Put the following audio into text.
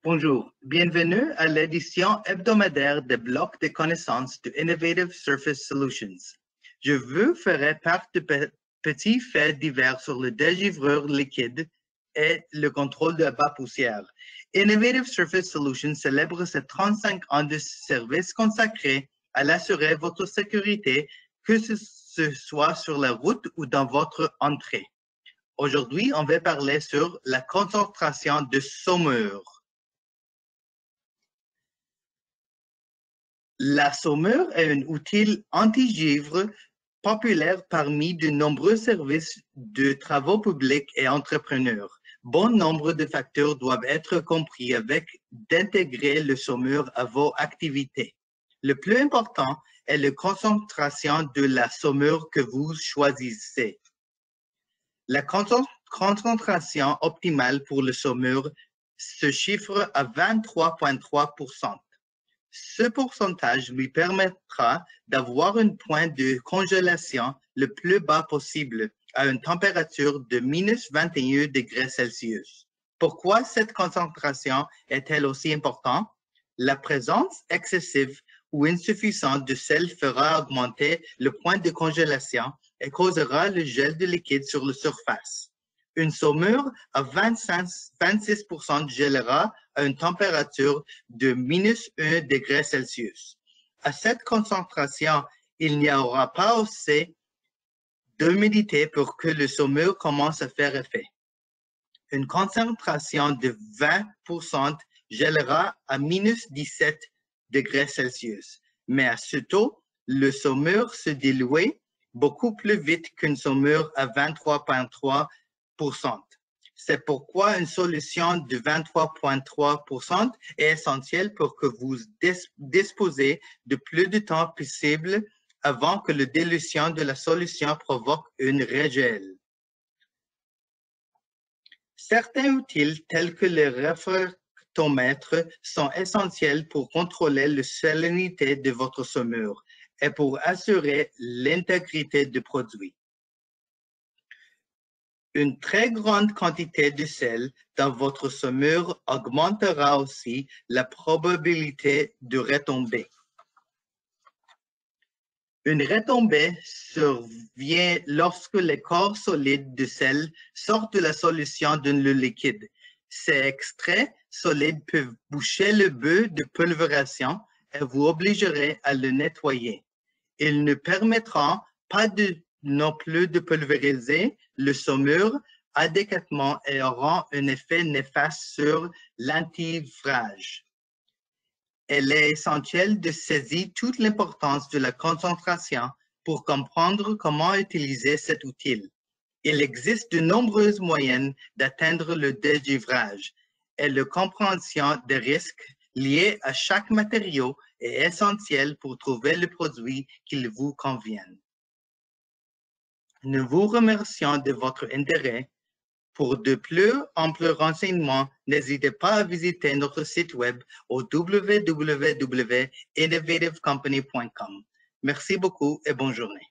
Bonjour, bienvenue à l'édition hebdomadaire des blocs de connaissances de Innovative Surface Solutions. Je vous ferai part de petits faits divers sur le dégivreur liquide et le contrôle de la bas poussière. Innovative Surface Solutions célèbre ses 35 ans de service consacré à l'assurer votre sécurité, que ce soit sur la route ou dans votre entrée. Aujourd'hui, on va parler sur la concentration de saumure. La saumure est un outil anti-givre populaire parmi de nombreux services de travaux publics et entrepreneurs. Bon nombre de facteurs doivent être compris avec d'intégrer le saumure à vos activités. Le plus important est la concentration de la saumure que vous choisissez. La concentration optimale pour le saumure se chiffre à 23,3%. Ce pourcentage lui permettra d'avoir un point de congélation le plus bas possible à une température de minus 21 degrés Celsius. Pourquoi cette concentration est-elle aussi importante? La présence excessive ou insuffisante de sel fera augmenter le point de congélation et causera le gel de liquide sur la surface. Une saumure à 26% gèlera à une température de minus 1 degré Celsius. À cette concentration, il n'y aura pas assez d'humidité pour que le saumure commence à faire effet. Une concentration de 20% gèlera à minus 17 degrés Celsius. Mais à ce taux, le saumure se dilue beaucoup plus vite qu'une saumure à 23,3%. C'est pourquoi une solution de 23,3% est essentielle pour que vous disposez de plus de temps possible avant que la dilution de la solution provoque une régel. Certains outils tels que le réfractomètre sont essentiels pour contrôler la salinité de votre saumure et pour assurer l'intégrité du produit. Une très grande quantité de sel dans votre saumure augmentera aussi la probabilité de retombée. Une retombée survient lorsque les corps solides de sel sortent de la solution d'un liquide. Ces extraits solides peuvent boucher le but de pulvérisation et vous obligerez à le nettoyer. Ils ne permettront pas non plus de pulvériser le saumure adéquatement et auront un effet néfaste sur l'anti-frage. Il est essentiel de saisir toute l'importance de la concentration pour comprendre comment utiliser cet outil. Il existe de nombreux moyens d'atteindre le dégivrage et la compréhension des risques liés à chaque matériau est essentielle pour trouver le produit qui vous convienne. Nous vous remercions de votre intérêt. Pour de plus amples renseignements, n'hésitez pas à visiter notre site web au www.innovativecompany.com. Merci beaucoup et bonne journée.